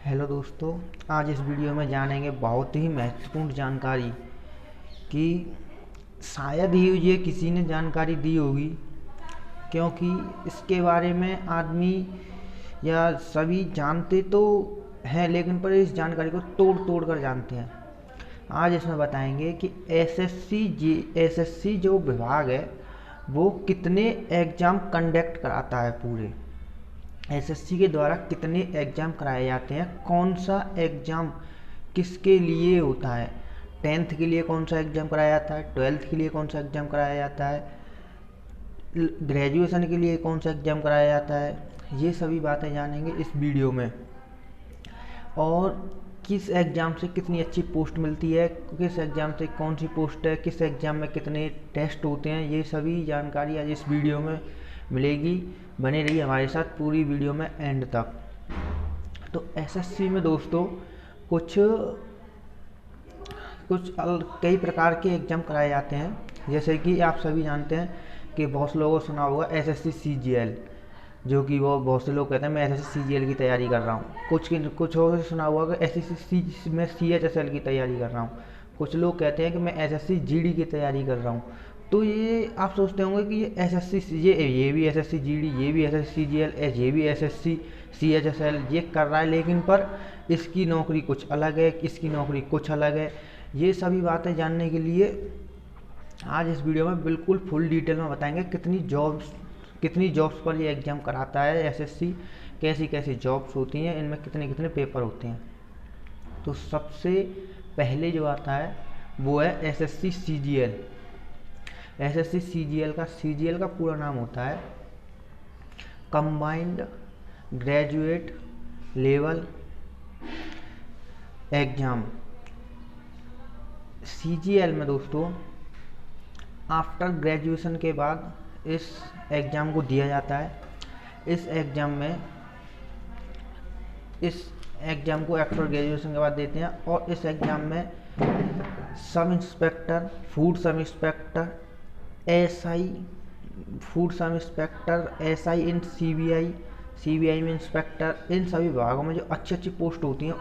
Hello दोस्तों, आज इस वीडियो में जानेंगे बहुत ही महत्वपूर्ण जानकारी कि शायद ही ये किसी ने जानकारी दी होगी, क्योंकि इसके बारे में आदमी या सभी जानते तो हैं, लेकिन पर इस जानकारी को तोड़ तोड़ कर जानते हैं। आज इसमें बताएंगे कि एसएससी जो विभाग है वो कितने एग्ज़ाम कंडक्ट कराता है। पूरे एसएससी के द्वारा कितने एग्ज़ाम कराए जाते हैं, कौन सा एग्ज़ाम किसके लिए होता है, 10th के लिए कौन सा एग्ज़ाम कराया जाता है, 12th के लिए कौन सा एग्ज़ाम कराया जाता है, ग्रेजुएशन के लिए कौन सा एग्ज़ाम कराया जाता है, ये सभी बातें जानेंगे इस वीडियो में। और किस एग्ज़ाम से कितनी अच्छी पोस्ट मिलती है, किस एग्ज़ाम से कौन सी पोस्ट है, किस एग्ज़ाम में कितने टेस्ट होते हैं, ये सभी जानकारी आज इस वीडियो में मिलेगी। बने रहिए हमारे साथ पूरी वीडियो में एंड तक। तो एसएससी में दोस्तों कुछ कई प्रकार के एग्ज़ाम कराए जाते हैं। जैसे कि आप सभी जानते हैं कि बहुत से लोगों को सुना होगा एसएससी सीजीएल, जो कि वो बहुत से लोग कहते हैं मैं एसएससी सीजीएल की तैयारी कर रहा हूँ। कुछ और सुना हुआ कि एसएससी में सीएचएसएल की तैयारी कर रहा हूँ। कुछ लोग कहते हैं कि मैं एसएससी जीडी की तैयारी कर रहा हूँ। तो ये आप सोचते होंगे कि ये एसएससी ये भी एसएससी जीडी, ये भी एसएससी सीजीएल, ये भी एसएससी सीएचएसएल ये कर रहा है, लेकिन पर इसकी नौकरी कुछ अलग है, इसकी नौकरी कुछ अलग है। ये सभी बातें जानने के लिए आज इस वीडियो में बिल्कुल फुल डिटेल में बताएंगे कितनी जॉब्स पर ये एग्ज़ाम कराता है एसएससी, कैसी कैसी जॉब्स होती हैं, इनमें कितने कितने पेपर होते हैं। तो सबसे पहले जो आता है वो है एसएससी सीजीएल। एसएससी सीजीएल का पूरा नाम होता है combined graduate level exam. CGL में दोस्तों आफ्टर ग्रेजुएशन के बाद इस एग्ज़ाम को दिया जाता है। इस एग्ज़ाम को आफ्टर ग्रेजुएशन के बाद देते हैं। और इस एग्ज़ाम में sub inspector, food sub inspector, SI, food sub inspector, SI इन सीबीआई में इंस्पेक्टर, इन सभी विभागों में जो अच्छी अच्छी पोस्ट होती हैं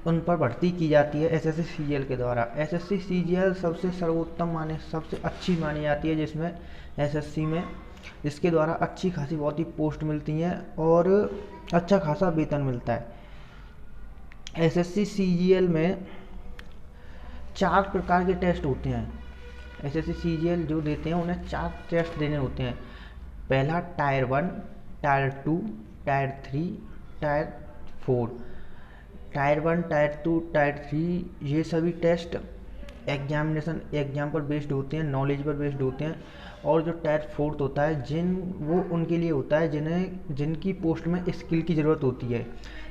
उन पर भर्ती की जाती है एसएससी सीजीएल के द्वारा। एसएससी सीजीएल सबसे सर्वोत्तम सबसे अच्छी मानी जाती है, जिसमें एसएससी में इसके द्वारा अच्छी खासी बहुत ही पोस्ट मिलती हैं और अच्छा खासा वेतन मिलता है। एसएससी सीजीएल में 4 प्रकार के टेस्ट होते हैं। एसएससी सीजीएल जो देते हैं उन्हें 4 टेस्ट देने होते हैं। पहला tyre 1, tyre 2, tyre 3, tyre 4। Tyre 1, tyre 2, tyre 3 ये सभी टेस्ट एग्जाम पर बेस्ड होते हैं, नॉलेज पर बेस्ड होते हैं। और जो टायर 4 होता है वो उनके लिए होता है जिनकी पोस्ट में स्किल की ज़रूरत होती है।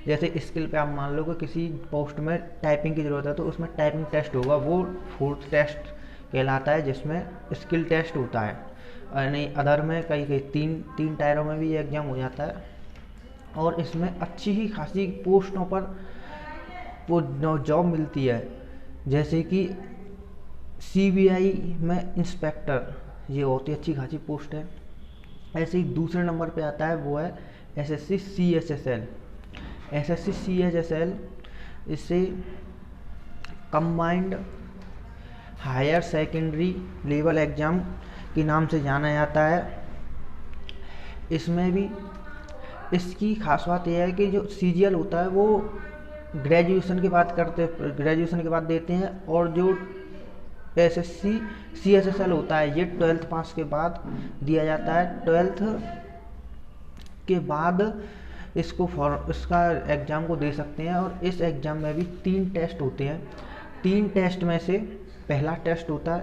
जैसे स्किल पे आप मान लो कि किसी पोस्ट में टाइपिंग की ज़रूरत है तो उसमें टाइपिंग टेस्ट होगा, वो 4th टेस्ट कहलाता है, जिसमें स्किल टेस्ट होता है। और नहीं अदर में कई तीन टायरों में भी ये एग्ज़ाम हो जाता है। और इसमें अच्छी ही खासी पोस्टों पर वो जॉब मिलती है। जैसे कि सीबीआई में इंस्पेक्टर, ये बहुत ही अच्छी खासी पोस्ट है। ऐसे ही दूसरे नंबर पे आता है वो है एसएससी सीएचएसएल। एसएससी सीएचएसएल इसे combined higher secondary level exam के नाम से जाना जाता है। इसमें भी इसकी खास बात यह है कि जो सीजीएल होता है वो ग्रेजुएशन के बाद देते हैं। और जो एसएससी सीएचएसएल होता है ये 12th पास के बाद दिया जाता है। 12th के बाद इसका एग्ज़ाम को दे सकते हैं। और इस एग्ज़ाम में भी 3 टेस्ट होते हैं। 3 टेस्ट में से पहला टेस्ट होता है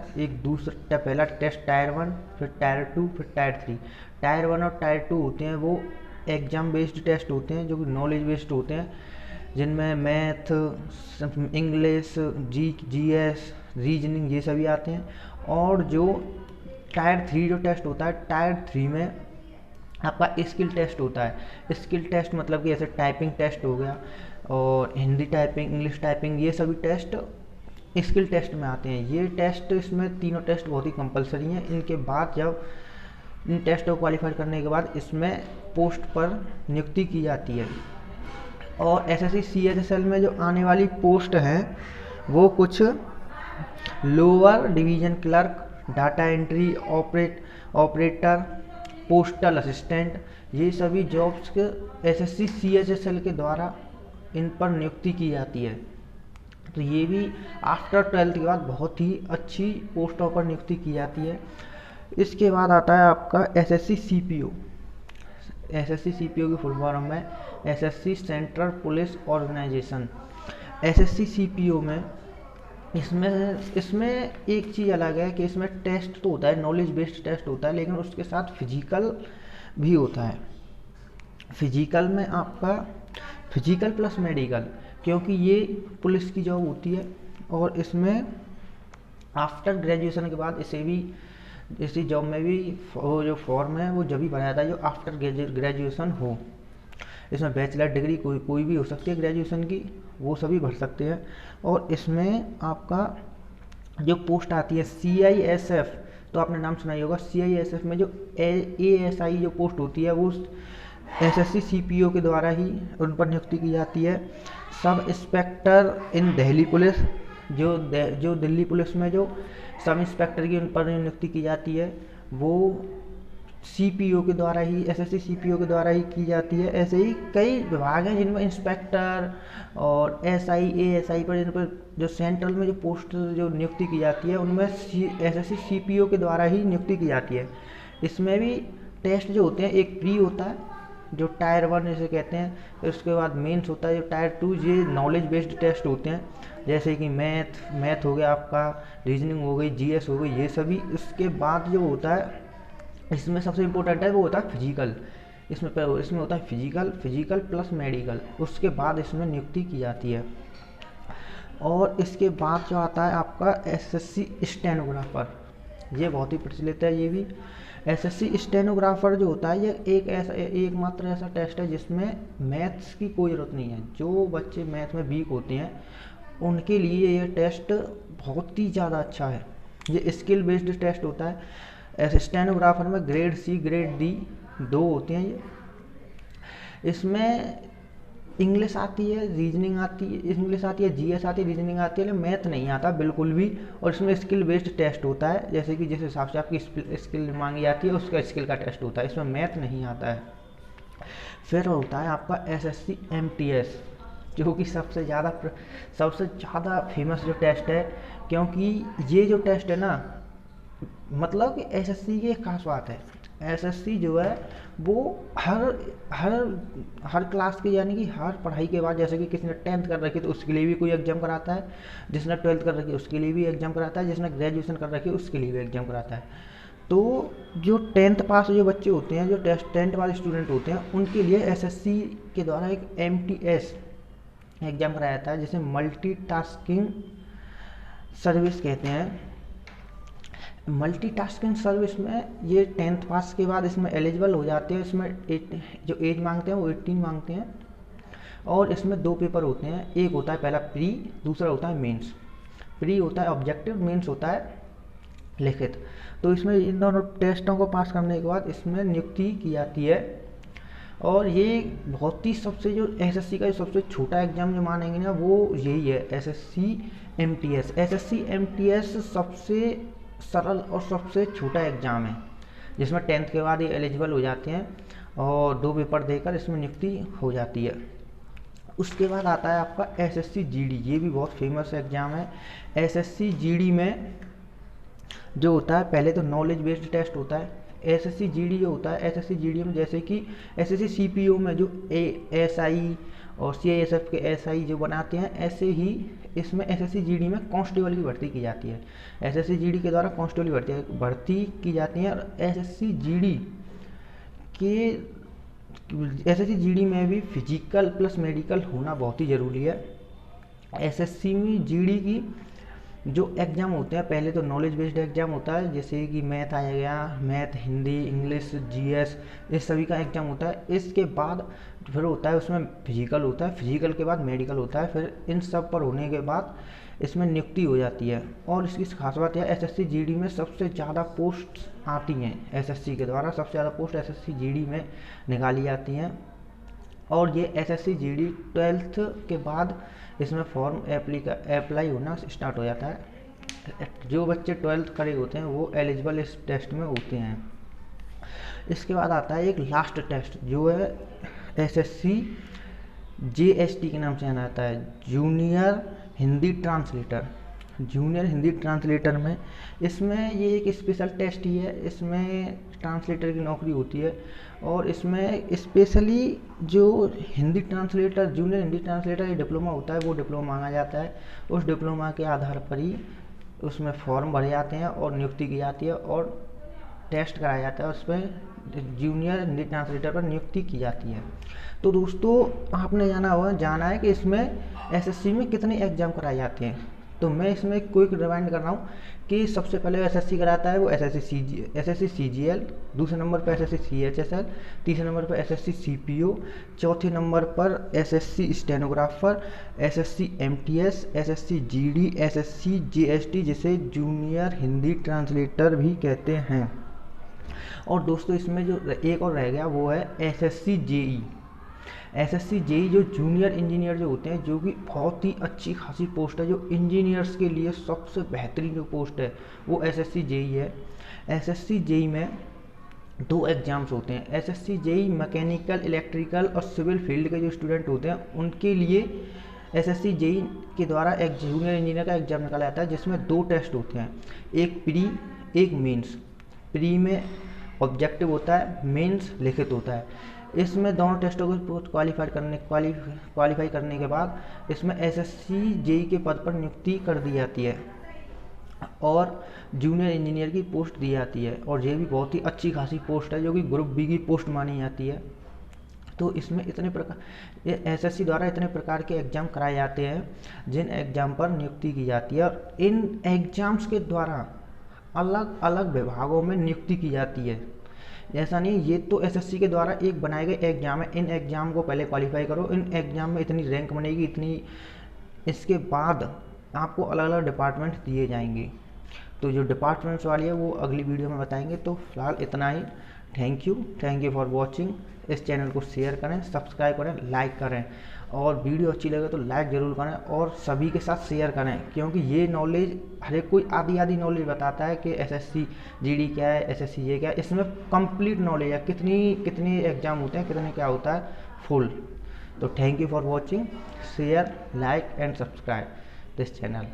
पहला टेस्ट टायर 1, फिर टायर 2, फिर टायर 3। टायर 1 और टायर 2 होते हैं वो एग्ज़ाम बेस्ड टेस्ट होते हैं, जो कि नॉलेज बेस्ड होते हैं, जिनमें मैथ, इंग्लिश, जीएस, रीजनिंग ये सभी आते हैं। और जो टायर 3 जो टेस्ट होता है, टायर 3 में आपका स्किल टेस्ट होता है। स्किल टेस्ट मतलब कि ऐसे टाइपिंग टेस्ट हो गया, और हिंदी टाइपिंग, इंग्लिश टाइपिंग, ये सभी टेस्ट स्किल टेस्ट में आते हैं। ये टेस्ट, इसमें तीनों टेस्ट बहुत ही कंपलसरी हैं। इनके बाद जब इन टेस्ट को क्वालिफाई करने के बाद इसमें पोस्ट पर नियुक्ति की जाती है। और एसएससी सीएचएसएल में जो आने वाली पोस्ट हैं वो कुछ lower division clerk, data entry operator, postal assistant, ये सभी जॉब्स के एसएससी सीएचएसएल के द्वारा इन पर नियुक्ति की जाती है। तो ये भी आफ्टर 12th के बाद बहुत ही अच्छी पोस्टों पर नियुक्ति की जाती है। इसके बाद आता है आपका एसएससी सीपीओ। एसएससी सीपीओ की फुल फॉर्म है SSC central police organisation. SSC CPO में इसमें एक चीज़ अलग है कि इसमें टेस्ट तो होता है, नॉलेज बेस्ड टेस्ट होता है, लेकिन उसके साथ फिजिकल भी होता है। फिजिकल में आपका फिजिकल प्लस मेडिकल, क्योंकि ये पुलिस की जॉब होती है और इसमें आफ्टर ग्रेजुएशन के बाद इसी जॉब में भी वो जो फॉर्म है वो जब भी भरा जाता है जो आफ्टर ग्रेजुएशन हो। इसमें बैचलर डिग्री कोई भी हो सकती है ग्रेजुएशन की, वो सभी भर सकते हैं। और इसमें आपका जो पोस्ट आती है CISF, तो आपने नाम सुना ही होगा। CISF में जो ASI जो पोस्ट होती है वो एसएससी सीपीओ के द्वारा ही उन पर नियुक्ति की जाती है। सब इंस्पेक्टर इन दिल्ली पुलिस, जो दिल्ली पुलिस में जो सब इंस्पेक्टर की उन पर नियुक्ति की जाती है वो सीपीओ के द्वारा ही, एसएससी सीपीओ के द्वारा ही की जाती है। ऐसे ही कई विभाग हैं जिनमें इंस्पेक्टर और एसआई एएसआई पर, इन पर जो सेंट्रल में जो पोस्ट जो नियुक्ति की जाती है उनमें एसएससी सीपीओ के द्वारा ही नियुक्ति की जाती है। इसमें भी टेस्ट जो होते हैं, एक प्री होता है जो टायर 1 जिसे कहते हैं, फिर उसके बाद मेंस होता है जो टायर 2, ये नॉलेज बेस्ड टेस्ट होते हैं जैसे कि मैथ हो गया आपका, रीजनिंग हो गई, जीएस हो गई, ये सभी। इसके बाद जो होता है इसमें सबसे इम्पोर्टेंट है वो होता है फिजिकल। इसमें होता है फिजिकल प्लस मेडिकल, उसके बाद इसमें नियुक्ति की जाती है। और इसके बाद जो आता है आपका एसएससी स्टेनोग्राफर, ये बहुत ही प्रचलित है। ये भी एसएससी स्टेनोग्राफर जो होता है ये एकमात्र ऐसा टेस्ट है जिसमें मैथ्स की कोई ज़रूरत नहीं है। जो बच्चे मैथ में वीक होते हैं उनके लिए ये टेस्ट बहुत ही ज़्यादा अच्छा है। ये स्किल बेस्ड टेस्ट होता है। ऐसे स्टेनोग्राफर में ग्रेड C ग्रेड D 2 होते हैं। ये इसमें इंग्लिश आती है, रीजनिंग आती है, इंग्लिश आती है, जीएस आती है, रीजनिंग आती है, लेकिन मैथ नहीं आता बिल्कुल भी। और इसमें स्किल बेस्ड टेस्ट होता है, जैसे कि जिस हिसाब से आपकी स्किल मांगी जाती है उसका स्किल का टेस्ट होता है। इसमें मैथ नहीं आता है। फिर होता है आपका एसएससी MTS, जो कि सबसे ज़्यादा फेमस जो टेस्ट है, क्योंकि ये जो टेस्ट है ना, मतलब कि एसएससी की एक खास बात है, एसएससी जो है वो हर क्लास के, यानी कि हर पढ़ाई के बाद, जैसे कि किसी ने 10th कर रखी है तो उसके लिए भी कोई एग्जाम कराता है, जिसने 12th कर रखी है उसके लिए भी एग्जाम कराता है, जिसने ग्रेजुएशन कर रखी है उसके लिए भी एग्जाम कराता है। तो जो 10th पास जो बच्चे होते हैं, जो 10th पास स्टूडेंट होते हैं, उनके लिए एसएससी के द्वारा एक MTS एग्जाम कराया जाता है, जिसे मल्टीटास्किंग सर्विस कहते हैं। मल्टीटास्किंग सर्विस में ये 10th पास के बाद इसमें एलिजिबल हो जाते हैं। इसमें जो एज मांगते हैं वो 18 मांगते हैं। और इसमें 2 पेपर होते हैं, एक होता है पहला प्री, दूसरा होता है मेंस। प्री होता है ऑब्जेक्टिव, मेंस होता है लिखित। तो इसमें इन दोनों टेस्टों को पास करने के बाद इसमें नियुक्ति की जाती है। और ये बहुत ही जो एसएससी का सबसे छोटा एग्जाम जो मानेंगे ना वो यही है, एसएससी MTS। एसएससी MTS सबसे सरल और सबसे छोटा एग्ज़ाम है, जिसमें 10th के बाद ये एलिजिबल हो जाते हैं और 2 पेपर देकर इसमें नियुक्ति हो जाती है। उसके बाद आता है आपका एसएससी GD, ये भी बहुत फेमस एग्ज़ाम है। एसएससी GD में जो होता है, पहले तो नॉलेज बेस्ड टेस्ट होता है। एसएससी GD जो होता है, एसएससी GD में जैसे कि एसएससी CPO में जो ASI और CISF के SI जो बनाते हैं, ऐसे ही इसमें एसएससी GD में कांस्टेबल की भर्ती की जाती है। एसएससी GD के द्वारा कांस्टेबल की भर्ती की जाती है। और एसएससी GD में भी फिजिकल प्लस मेडिकल होना बहुत ही ज़रूरी है। एसएससी में GD की जो एग्ज़ाम होते हैं, पहले तो नॉलेज बेस्ड एग्ज़ाम होता है, जैसे कि मैथ आ गया, मैथ, हिंदी, इंग्लिश, जीएस, इस सभी का एग्ज़ाम होता है। इसके बाद फिर होता है उसमें फिजिकल होता है, फिजिकल के बाद मेडिकल होता है। फिर इन सब पर होने के बाद इसमें नियुक्ति हो जाती है। और इसकी खास बात यह, एसएससी GD में सबसे ज़्यादा पोस्ट आती हैं। एसएससी के द्वारा सबसे ज़्यादा पोस्ट एसएससी GD में निकाली जाती हैं। और ये एसएससी जीडी 12th के बाद इसमें फॉर्म अप्लाई होना स्टार्ट हो जाता है। जो बच्चे 12th करे होते हैं वो एलिजिबल इस टेस्ट में होते हैं। इसके बाद आता है एक लास्ट टेस्ट जो है एसएससी जेएसटी के नाम से जाना जाता है, junior Hindi translator. Junior Hindi translator में इसमें ये एक स्पेशल टेस्ट ही है, इसमें ट्रांसलेटर की नौकरी होती है और इसमें स्पेशली जो Hindi translator junior Hindi translator ये डिप्लोमा होता है वो डिप्लोमा मांगा जाता है। उस डिप्लोमा के आधार पर ही उसमें फॉर्म भरे जाते हैं और नियुक्ति की जाती है और टेस्ट कराया जाता है, उस पर जूनियर हिंदी ट्रांसलेटर पर नियुक्ति की जाती है। तो दोस्तों आपने जाना है कि इसमें एसएससी में कितने एग्जाम कराए जाते हैं। तो मैं इसमें क्विक रिमाइंड कर रहा हूँ कि सबसे पहले एसएससी कराता है वो एसएससी सीजीएल, दूसरे नंबर पर एसएससी सीएचएसएल, तीसरे नंबर पर एसएससी सीपीओ, चौथे नंबर पर SSC stenographer, SSC MTS, SSC GD, SSC JST जिसे जूनियर हिंदी ट्रांसलेटर भी कहते हैं। और दोस्तों इसमें जो एक और रह गया वो है एसएससी जेई। एसएससी जेई जो जूनियर इंजीनियर जो होते हैं, जो कि बहुत ही अच्छी खासी पोस्ट है, जो इंजीनियर्स के लिए सबसे बेहतरीन जो पोस्ट है वो एसएससी जेई है। एसएससी जेई में 2 एग्जाम्स होते हैं। एसएससी जेई मैकेनिकल, इलेक्ट्रिकल और सिविल फील्ड के जो स्टूडेंट होते हैं उनके लिए एसएससी जेई के द्वारा एक जूनियर इंजीनियर का एग्जाम निकाला जाता है जिसमें 2 टेस्ट होते हैं, एक प्री एक मेंस। प्री में ऑब्जेक्टिव होता है, मेंस लिखित होता है। इसमें दोनों टेस्टों को क्वालिफाई करने के बाद इसमें एसएससी जेई के पद पर नियुक्ति कर दी जाती है और जूनियर इंजीनियर की पोस्ट दी जाती है और ये भी बहुत ही अच्छी खासी पोस्ट है जो कि ग्रुप बी की पोस्ट मानी जाती है। तो इसमें एसएससी द्वारा इतने प्रकार के एग्ज़ाम कराए जाते हैं जिन एग्ज़ाम पर नियुक्ति की जाती है और इन एग्ज़ाम्स के द्वारा अलग अलग विभागों में नियुक्ति की जाती है। ऐसा नहीं, ये तो एसएससी के द्वारा एक बनाए गए एग्ज़ाम है, इन एग्ज़ाम को पहले क्वालिफाई करो, इन एग्ज़ाम में इतनी रैंक बनेगी इतनी, इसके बाद आपको अलग अलग डिपार्टमेंट दिए जाएंगे। तो जो डिपार्टमेंट्स वाली है वो अगली वीडियो में बताएंगे। तो फिलहाल इतना ही। Thank you for watching. इस चैनल को शेयर करें, सब्सक्राइब करें, लाइक करें और वीडियो अच्छी लगे तो लाइक ज़रूर करें और सभी के साथ शेयर करें, क्योंकि ये नॉलेज हर एक कोई आधी नॉलेज बताता है कि एसएससी जीडी क्या है, एसएससी ये क्या है। इसमें कंप्लीट नॉलेज है, कितनी एग्ज़ाम होते हैं, कितने क्या होता है फुल। तो thank you for watching, share, like and subscribe this channel.